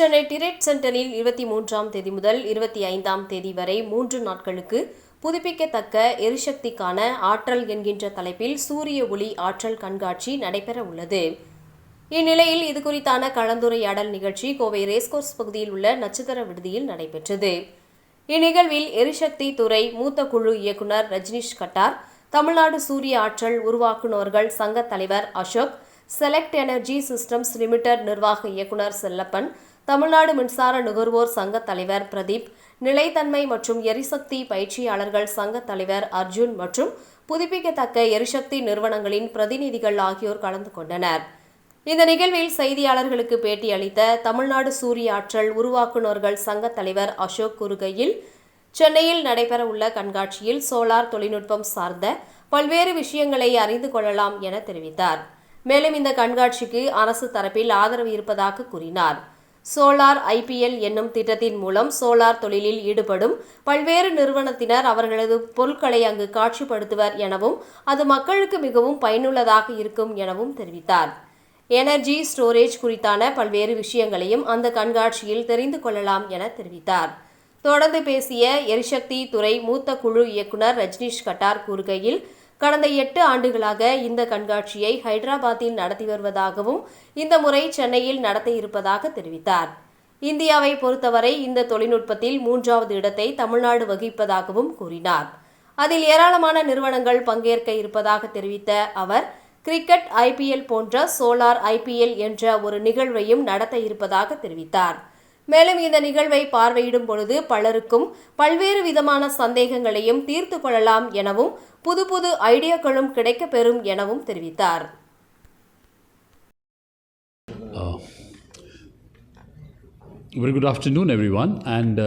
Chennai trade சென்டரில் 23ஆம் தேதி முதல் 25ஆம் தேதி வரை 3 நாட்களுக்கு புதுப்பிக்கத்தக்க எரிசக்திக்கான ஆற்றல் என்கின்ற தலைப்பில் சூரிய ஒளி ஆற்றல் கண்காட்சி நடைபெற உள்ளது. இந்நிலையில் இதுகுறித்தான கலந்துரையாடல் நிகழ்ச்சி கோவை ரேஸ்கோர்ஸ் பகுதியில் உள்ள நட்சத்திர விடுதியில் நடைபெற்றது. இந்நிகழ்வில் எரிசக்தி துறை மூத்த குழு இயக்குநர் ரஜினிஷ் கட்டார், தமிழ்நாடு சூரிய ஆற்றல் உருவாக்குநர்கள் சங்க தலைவர் Ashok, select energy systems limited நிர்வாக இயக்குநர் செல்லப்பன், தமிழ்நாடு மின்சார நுகர்வோர் சங்க தலைவர் பிரதீப், நிலைத்தன்மை மற்றும் எரிசக்தி பயிற்சியாளர்கள் சங்க தலைவர் அர்ஜுன் மற்றும் புதுப்பிக்கத்தக்க எரிசக்தி நிறுவனங்களின் பிரதிநிதிகள் ஆகியோர் கலந்து கொண்டனர். இந்த நிகழ்வில் செய்தியாளர்களுக்கு பேட்டி அளித்த தமிழ்நாடு சூரிய ஆற்றல் உருவாக்குநர்கள் சங்க தலைவர் அசோக் கூறுகையில், சென்னையில் நடைபெறவுள்ள கண்காட்சியில் சோலார் தொழில்நுட்பம் சார்ந்த பல்வேறு விஷயங்களை அறிந்து கொள்ளலாம் என தெரிவித்தார். மேலும் இந்த கண்காட்சிக்கு அரசு தரப்பில் ஆதரவு இருப்பதாக கூறினார். சோலார் IPL என்னும் திட்டத்தின் மூலம் சோலார் தொழிலில் ஈடுபடும் பல்வேறு நிறுவனத்தினர் அவர்களது பொருட்களை அங்கு காட்சிப்படுத்துவர் எனவும் அது மக்களுக்கு மிகவும் பயனுள்ளதாக இருக்கும் எனவும் தெரிவித்தார். எனர்ஜி ஸ்டோரேஜ் குறித்தான பல்வேறு விஷயங்களையும் அந்த கண்காட்சியில் தெரிந்து கொள்ளலாம் என தெரிவித்தார். தொடர்ந்து பேசிய எரிசக்தி துறை மூத்த குழு இயக்குநர் ரஜினிஷ் கட்டார் கூறுகையில், கடந்த 8 ஆண்டுகளாக இந்த கண்காட்சியை ஹைதராபாத்தில் நடத்தி வருவதாகவும் இந்த முறை சென்னையில் நடத்த இருப்பதாக தெரிவித்தார். இந்தியாவை பொறுத்தவரை இந்த தொழில்நுட்பத்தில் 3வது இடத்தை தமிழ்நாடு வகிப்பதாகவும் கூறினார். அதில் ஏராளமான நிறுவனங்கள் பங்கேற்க இருப்பதாக தெரிவித்த அவர், கிரிக்கெட் IPL போன்ற சோலார் IPL என்ற ஒரு நிகழ்வையும் நடத்த இருப்பதாக தெரிவித்தார். மேலும் இந்த நிகழ்வை பார்வையிடும் பொழுது பலருக்கும் பல்வேறு விதமான சந்தேகங்களையும் தீர்த்து கொள்ளலாம் எனவும் புது புது ஐடியாக்களும் கிடைக்கப் பெறும் எனவும் தெரிவித்தார். Very good afternoon, everyone. And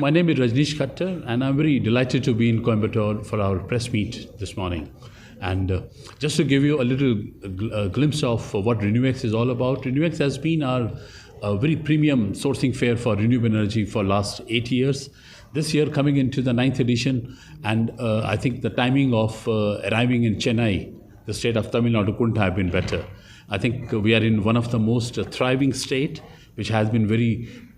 my name is Rajnish Khattar, and I'm very delighted to be in Coimbatore for our press meet this morning. And just to give you a little glimpse of what RenewX is all about, RenewX has been our very premium sourcing fair for renewable energy for last 8 years. This year coming into the 9th edition, and I think the timing of arriving in Chennai, the state of Tamil Nadu, couldn't have been better. I think we are in one of the most thriving state, which has been very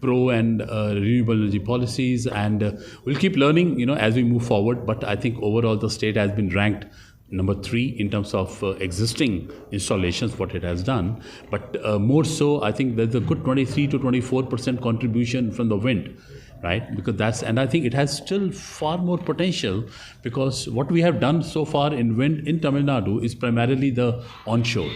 pro and renewable energy policies, and we'll keep learning, as we move forward. But I think overall the state has been ranked number 3 in terms of existing installations, what it has done. But more so, I think there's a good 23 to 24% contribution from the wind, right? Because and I think it has still far more potential, because what we have done so far in wind in Tamil Nadu is primarily the onshore.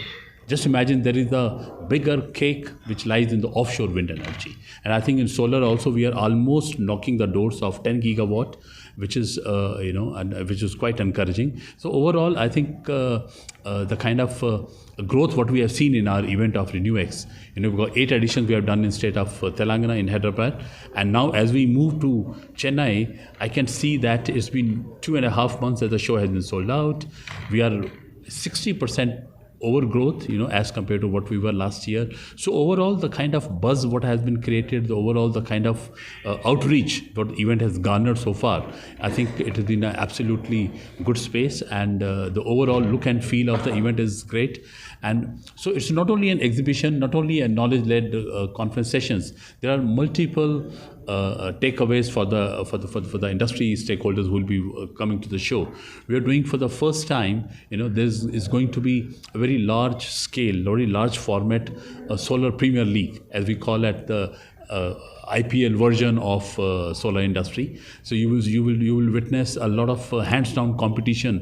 Just imagine there is a bigger cake which lies in the offshore wind energy. And I think in solar also we are almost knocking the doors of 10 gigawatt, which is, which is quite encouraging. So overall, I think the kind of growth what we have seen in our event of RenewX, we've got 8 editions we have done in state of Telangana in Hyderabad. And now as we move to Chennai, I can see that it's been 2.5 months that the show has been sold out. We are 60% overgrowth, as compared to what we were last year. So overall, the kind of buzz what has been created, the kind of outreach what the event has garnered so far, I think it has been an absolutely good space, and the overall look and feel of the event is great. And so it's not only an exhibition, not only a knowledge-led conference sessions. There are multiple takeaways for the industry stakeholders who will be coming to the show. We are doing for the first time, there is going to be a very large scale, very large format solar premier league, as we call it, the IPL version of solar industry. So you will witness a lot of hands-down competition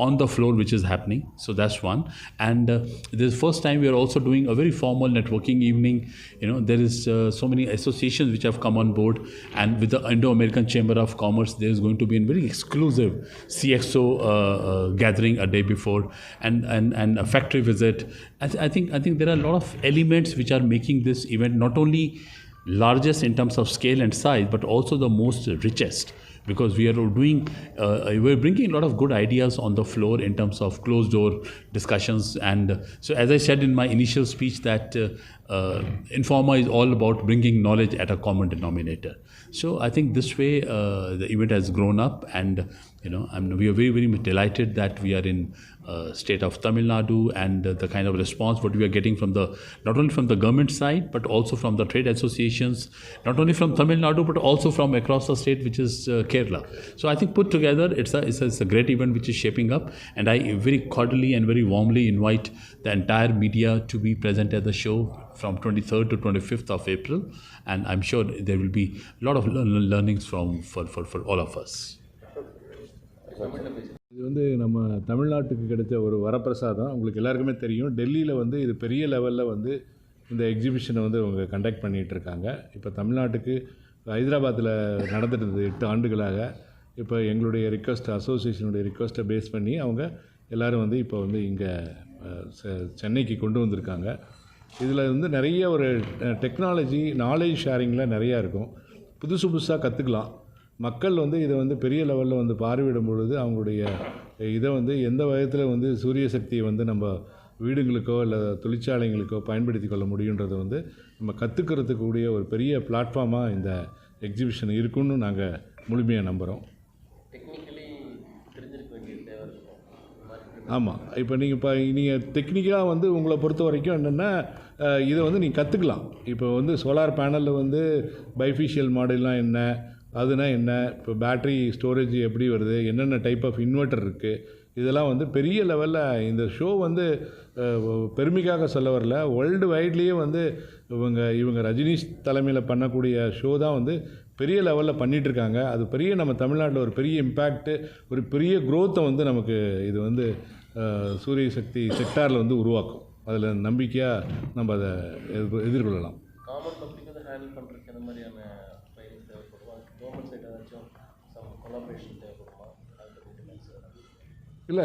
on the floor which is happening. So that's one. And this first time we are also doing a very formal networking evening. There is so many associations which have come on board, and with the Indo-American Chamber of Commerce there is going to be a very exclusive CXO gathering a day before, and a factory visit. I think there are a lot of elements which are making this event not only largest in terms of scale and size, but also the most richest, because we are doing, we're bringing a lot of good ideas on the floor in terms of closed door discussions. And so as I said in my initial speech that Informa is all about bringing knowledge at a common denominator. So I think this way the event has grown up, and we are very, very much delighted that we are in state of Tamil Nadu, and the kind of response what we are getting from not only from the government side, but also from the trade associations, not only from Tamil Nadu, but also from across the state, which is Kerala. So I think put together, it's a great event which is shaping up, and I very cordially and very warmly invite the entire media to be present at the show from 23rd to 25th of April, and I'm sure there will be a lot of learnings for all of us. இது வந்து நம்ம தமிழ்நாட்டுக்கு கிடைச்ச ஒரு வரப்பிரசாதம். உங்களுக்கு எல்லாருக்குமே தெரியும், டெல்லியில் வந்து இது பெரிய லெவலில் வந்து இந்த எக்ஸிபிஷனை வந்து அவங்க கண்டக்ட் பண்ணிகிட்ருக்காங்க. இப்போ தமிழ்நாட்டுக்கு ஹைதராபாத்தில் நடந்துட்டு 8 ஆண்டுகளாக. இப்போ எங்களுடைய அசோசியேஷனுடைய ரிக்வெஸ்ட்டை பேஸ் பண்ணி அவங்க எல்லோரும் வந்து இப்போ வந்து இங்கே சென்னைக்கு கொண்டு வந்திருக்காங்க. இதில் வந்து நிறைய ஒரு டெக்னாலஜி நாலேஜ் ஷேரிங்கில் நிறையா இருக்கும். புதுசாக கற்றுக்கலாம். மக்கள் வந்து இதை வந்து பெரிய லெவலில் வந்து பார்வையிடும் பொழுது அவங்களுடைய இதை வந்து எந்த விதத்தில் வந்து சூரிய சக்தியை வந்து நம்ம வீடுங்களுக்கோ இல்லை தொழிற்சாலைங்களுக்கோ பயன்படுத்தி கொள்ள முடியுன்றதை வந்து நம்ம கற்றுக்கிறதுக்கு கூடிய ஒரு பெரிய பிளாட்ஃபார்மாக இந்த எக்ஸிபிஷன் இருக்குன்னு நாங்கள் முழுமையாக நம்புகிறோம். ஆமாம், இப்போ நீங்கள் டெக்னிக்கலாக வந்து உங்களை பொறுத்த வரைக்கும் என்னென்னா இதை வந்து நீங்கள் கற்றுக்கலாம். இப்போ வந்து சோலார் பேனலில் வந்து பைஃபிஷியல் மாடல்லாம் என்ன, அதுனா என்ன, இப்போ பேட்ரி ஸ்டோரேஜ் எப்படி வருது, என்னென்ன டைப் ஆஃப் இன்வெர்ட்டர் இருக்குது, இதெல்லாம் வந்து பெரிய லெவலில் இந்த ஷோ வந்து பெருமைக்காக சொல்ல வரல, வேர்ல்டு வைட்லேயே வந்து இவங்க ரஜினிஷ் தலைமையில் பண்ணக்கூடிய ஷோ தான் வந்து பெரிய லெவலில் பண்ணிகிட்ருக்காங்க. அது பெரிய நம்ம தமிழ்நாட்டில் ஒரு பெரிய இம்பேக்ட்டு, ஒரு பெரிய க்ரோத்தை வந்து நமக்கு இது வந்து சூரிய சக்தி செக்டாரில் வந்து உருவாக்கும். அதில் நம்பிக்கையாக நம்ம அதை எதிர்கொள்ளலாம். இல்லை,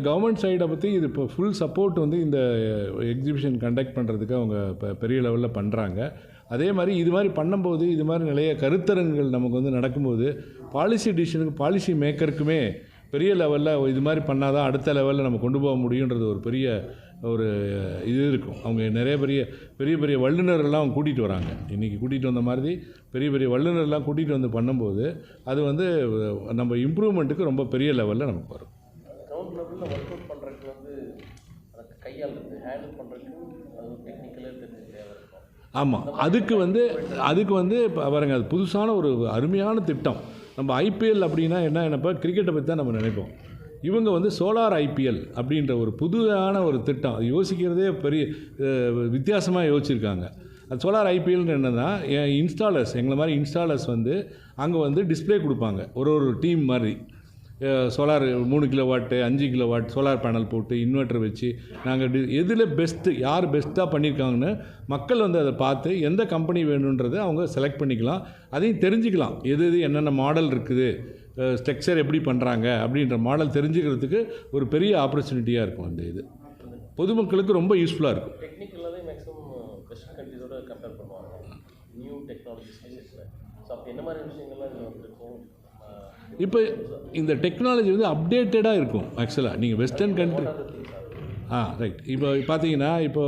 கவர்மெண்ட் சைடை பற்றி இது இப்போ ஃபுல் சப்போர்ட் வந்து இந்த எக்ஸிபிஷன் கண்டக்ட் பண்ணுறதுக்கு அவங்க இப்போ பெரிய லெவலில் பண்ணுறாங்க. அதே மாதிரி இது மாதிரி பண்ணும்போது இது மாதிரி நிறைய கருத்தரங்குகள் நமக்கு வந்து நடக்கும்போது பாலிசி மேக்கருக்குமே பெரிய லெவலில் இது மாதிரி பண்ணால் தான் அடுத்த லெவலில் நம்ம கொண்டு போக முடியுன்றது ஒரு பெரிய இது இருக்கும். அவங்க நிறைய பெரிய வல்லுநர்கள்லாம் அவங்க கூட்டிகிட்டு வராங்க. இன்றைக்கி கூட்டிகிட்டு வந்த மாதிரி பெரிய வல்லுநர்லாம் கூட்டிகிட்டு வந்து பண்ணும்போது அது வந்து நம்ம இம்ப்ரூவ்மெண்ட்டுக்கு ரொம்ப பெரிய லெவலில் நமக்கு வரும். கிரவுண்ட் லெவலில் ஒர்க் அவுட் பண்ணுறதுக்கு வந்து அதை கையாளுறது ஹேண்டில் பண்ணுறதுக்கு அது டெக்னிக்கலாக தெரிஞ்சு தேவை இருக்கும். ஆமாம், அதுக்கு வந்து பாருங்க, அது புதுசான ஒரு அருமையான திட்டம். நம்ம ஐபிஎல் அப்படின்னா என்னப்போ கிரிக்கெட்டை பற்றி தான் நம்ம நினைப்போம். இவங்க வந்து சோலார் ஐபிஎல் அப்படின்ற ஒரு புதுதான ஒரு திட்டம், யோசிக்கிறதே பெரிய வித்தியாசமாக யோசிச்சிருக்காங்க. அது சோலார் ஐபிஎல்னு என்னென்னா, இன்ஸ்டாலர்ஸ் எங்களை மாதிரி இன்ஸ்டாலர்ஸ் வந்து அங்கே வந்து டிஸ்பிளே கொடுப்பாங்க. ஒரு டீம் மாதிரி solar 3 kilowatt 5 kilowatt solar panel போட்டு இன்வெர்ட்டர் வச்சு நாங்கள் எதில் யார் பெஸ்ட்டாக பண்ணியிருக்காங்கன்னு மக்கள் வந்து அதை பார்த்து எந்த கம்பெனி வேணுன்றதை அவங்க செலக்ட் பண்ணிக்கலாம். அதையும் தெரிஞ்சுக்கலாம், எது என்னென்ன மாடல் இருக்குது, ஸ்ட்ரக்சர் எப்படி பண்ணுறாங்க அப்படின்ற மாடல் தெரிஞ்சுக்கிறதுக்கு ஒரு பெரிய ஆப்பர்ச்சுனிட்டியாக இருக்கும். அந்த இது பொதுமக்களுக்கு ரொம்ப யூஸ்ஃபுல்லாக இருக்கும். டெக்னிக்கலாகவே மேக்ஸிமம் வெஸ்டர்ன் கண்ட்ரிஸோட கம்பேர் பண்ணுவாங்க நியூ டெக்னாலஜி ஸ்பேஸில். ஸோ அப்போ என்ன மாதிரி விஷயங்கள்லாம் இதில் வந்துருக்கும்? இப்போ இந்த டெக்னாலஜி வந்து அப்டேட்டடாக இருக்கும். ஆக்சுவலாக நீங்கள் வெஸ்டர்ன் கண்ட்ரி ரைட். இப்போ பார்த்தீங்கன்னா இப்போ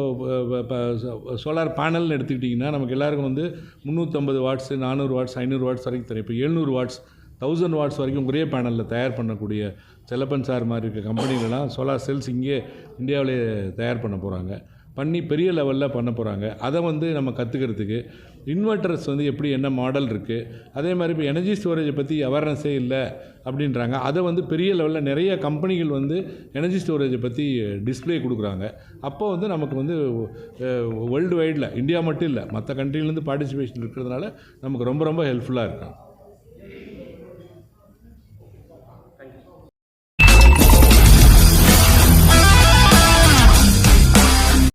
சோலார் பேனல்னு எடுத்துக்கிட்டிங்கன்னா நமக்கு எல்லாருக்கும் வந்து 350 வாட்ஸ் 400 வாட்ஸ் 500 வாட்ஸ் வரைக்கும் தெரியும். இப்போ 700 வாட்ஸ் 1000 வாட்ஸ் வரைக்கும் ஒரே பேனலில் தயார் பண்ணக்கூடிய செல்லப்பன் சார் மாதிரி இருக்க கம்பெனிகள்லாம் சோலார் செல்ஸ் இங்கே இந்தியாவிலே தயார் பண்ணி பெரிய லெவலில் பண்ண போகிறாங்க. அதை வந்து நம்ம கற்றுக்கிறதுக்கு இன்வெர்ட்டர்ஸ் வந்து எப்படி என்ன மாடல் இருக்குது, அதே மாதிரி இப்போ எனர்ஜி ஸ்டோரேஜை பற்றி அவேர்னஸே இல்லை அப்படின்றாங்க. அதை வந்து பெரிய லெவலில் நிறைய கம்பெனிகள் வந்து எனர்ஜி ஸ்டோரேஜை பற்றி டிஸ்பிளே கொடுக்குறாங்க. அப்போ வந்து நமக்கு வந்து வேர்ல்டு வைடில் இந்தியா மட்டும் இல்லை மற்ற கண்ட்ரிலேருந்து பார்ட்டிசிபேஷன் இருக்கிறதுனால நமக்கு ரொம்ப ஹெல்ப்ஃபுல்லாக இருக்கும்.